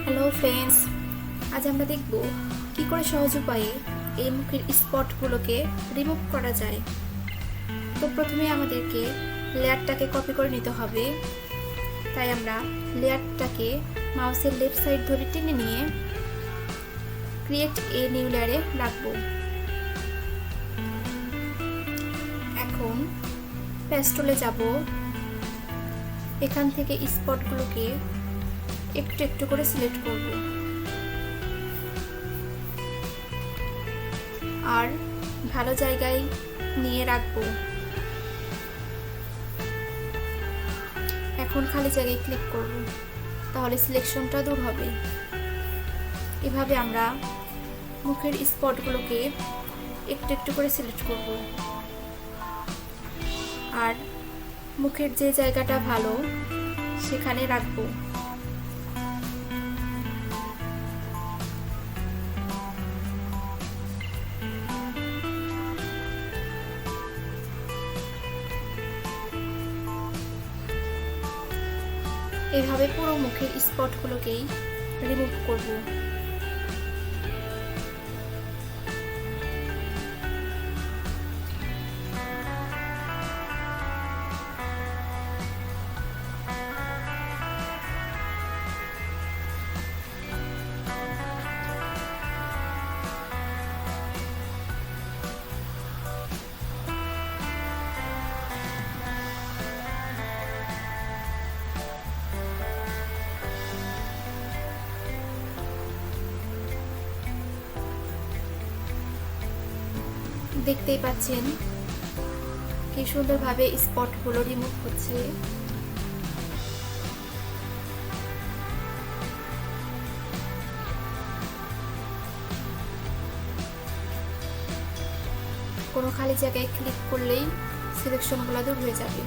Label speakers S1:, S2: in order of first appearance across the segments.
S1: Hello friends, আজ আমরা দেখব কি করে সহজ উপায়ে এই মুখের স্পটগুলোকে রিমুভ করা যায়। তো প্রথমে আমাদেরকে লেয়ারটাকে কপি করে নিতে হবে। তাই আমরা লেয়ারটাকে মাউসের লেফট সাইড ধরে টেনে নিয়ে ক্রিয়েট এ নিউ লেয়ারে রাখব। এখন পেস্টুলে যাব, এখান থেকে স্পটগুলোকে একটু একটু করে সিলেক্ট করব আর ভালো জায়গায় নিয়ে রাখবো। এখন খালি জায়গায় ক্লিক করব, তাহলে সিলেকশনটা দূর হবে। এভাবে আমরা মুখের স্পটগুলোকে একটু একটু করে সিলেক্ট করব আর মুখের যে জায়গাটা ভালো সেখানে রাখবো। এভাবে পুরো মুখের স্পটগুলোকেই রিমুভ করব। দেখতেই পাচ্ছেন কি সুন্দরভাবে স্পটগুলো রিমুভ হচ্ছে। কোনো খালি জায়গায় ক্লিক করলেই সিলেকশনগুলো দূর হয়ে যাবে।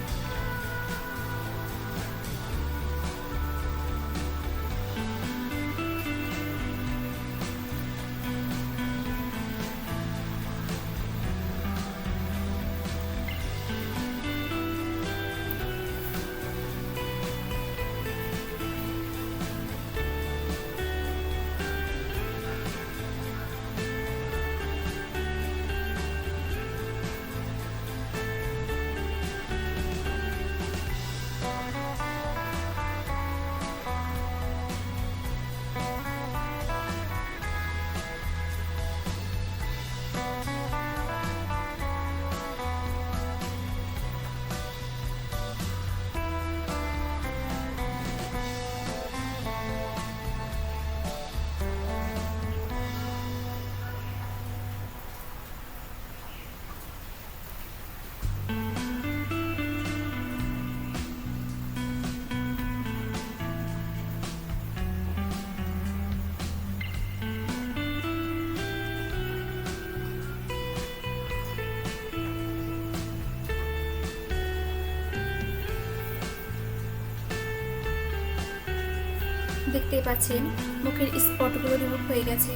S1: দেখতেই পাচ্ছেন মুখের স্পটগুলো রিমুভ হয়ে গেছে।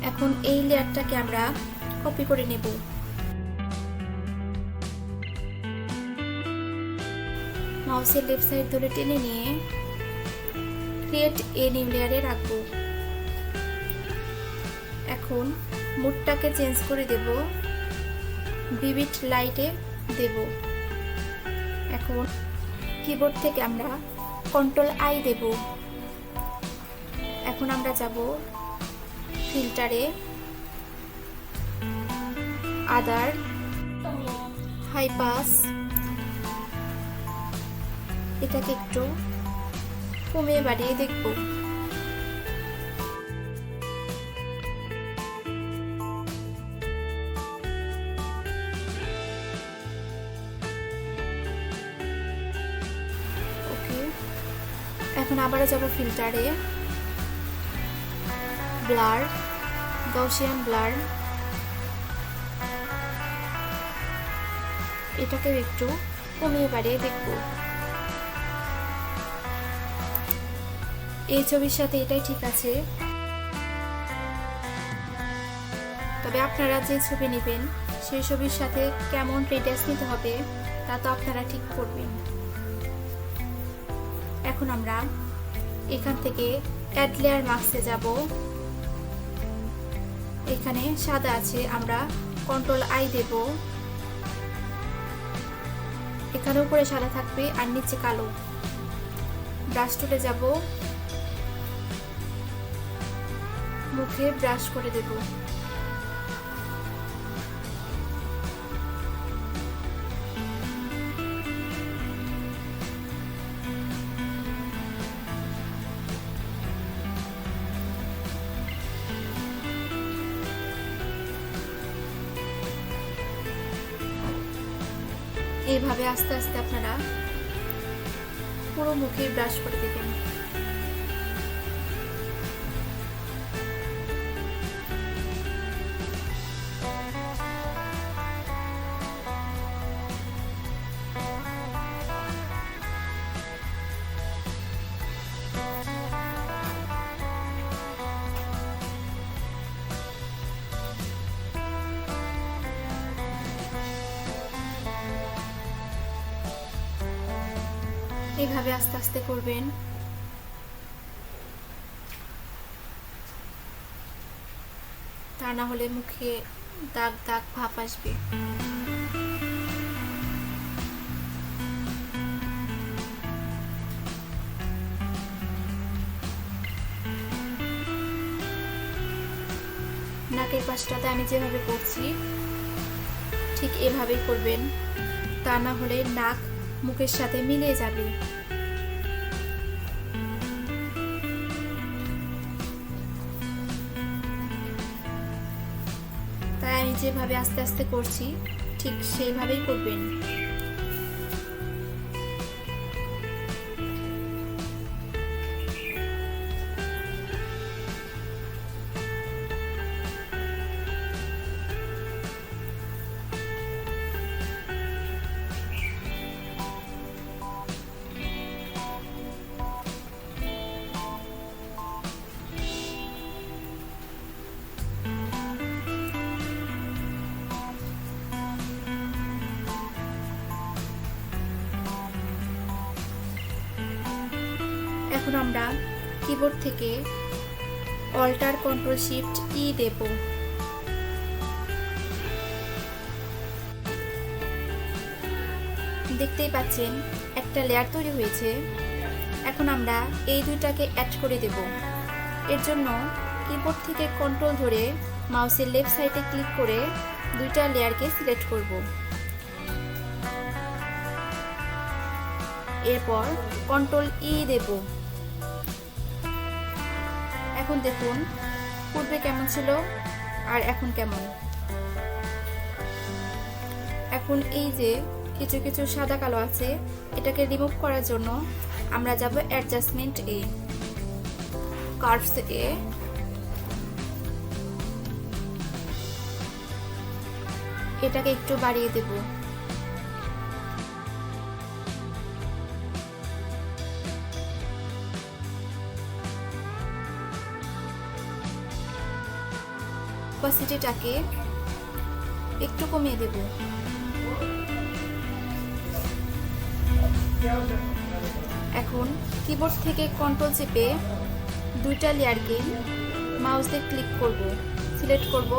S1: এখন এই লেয়ারটাকে আমরা কপি করে নেব। মাউসের লেফট সাইড ধরে টেনে নিয়ে ক্রিয়েট এ নিউ লেয়ারে রাখবো। এখন মুডটাকে চেঞ্জ করে দেব, ভিভিড লাইটে দেব। এখন কিবোর্ড থেকে আমরা কন্ট্রোল আই দেব। এখন আমরা যাব ফিল্টারে, আদার, হাই পাস, এটাকে একটু কমিয়ে বাড়িয়ে দেখব। ওকে, এখন আবারও যাব ফিল্টারে, ব্লার, গaussian ব্লার, এটাকে একটু কমিয়ে বাড়িয়ে দেখব। এই ছবির সাথে এটাই ঠিক আছে, তবে আপনারা যে ছবি নেবেন সেই ছবির সাথে কেমন রেডিয়াস নিতে হবে তা তো আপনারা ঠিক করবেন। এখন আমরা এখান থেকে অ্যাড লেয়ার মাস্কে যাব। এখানে সাদা আছে, আমরা Ctrl+I দেব। এখানে উপরে সাদা থাকবে আর নিচে কালো। ব্রাশ টুলে যাব, মুখে ব্রাশ করে দেব। এইভাবে আস্তে আস্তে আপনারা পুরো মুখে ব্রাশ করে দেবেন। এইভাবে আস্তে আস্তে করবেন। তা না হলে মুখে দাগ দাগ ভাব আসবে। নাকের পাশটাতে আমি যেভাবে করছি ঠিক এভাবেই করবেন, তা না হলে নাক মুখের সাথে মিলে যাবে। তাই আমি যেভাবে আস্তে আস্তে করছি ঠিক সেইভাবেই করবেন। এখন আমরা কিবোর্ড থেকে Alt+Ctrl+Shift+E দেব। দেখতেই পাচ্ছেন একটা লেয়ার তৈরি হয়েছে। এখন আমরা এই দুইটাকে অ্যাড করে দেব। এর জন্য কিবোর্ড থেকে কন্ট্রোল ধরে মাউসের লেফট সাইডে ক্লিক করে দুইটা লেয়ারকে সিলেক্ট করব। এরপর Ctrl+E দেব। এখন দেখুন পূর্বে কেমন ছিল আর এখন কেমন। এখন এই যে কিছু কিছু সাদা কালো আছে, এটাকে রিমুভ করার জন্য আমরা যাব অ্যাডজাস্টমেন্ট এ, কার্ভস এ, এটাকে একটু বাড়িয়ে দেব। অপাসিটিটাকে একটু কমিয়ে দেব। এখন কিবোর্ড থেকে কন্ট্রোল চেপে দুইটা লেয়ারকে মাউস দিয়ে ক্লিক করব, সিলেক্ট করব,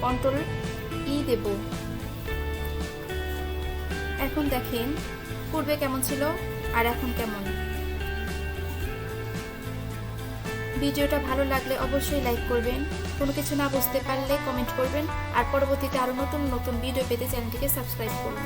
S1: Ctrl+E দেব। এখন দেখেন পূর্বে কেমন ছিল আর এখন কেমন। ভিডিওটা ভালো লাগলে অবশ্যই লাইক করবেন, কোনো কিছু না বুঝতে পারলে কমেন্ট করবেন, আর পরবর্তীতে আরো নতুন নতুন ভিডিও পেতে চ্যানেলটিকে সাবস্ক্রাইব করুন।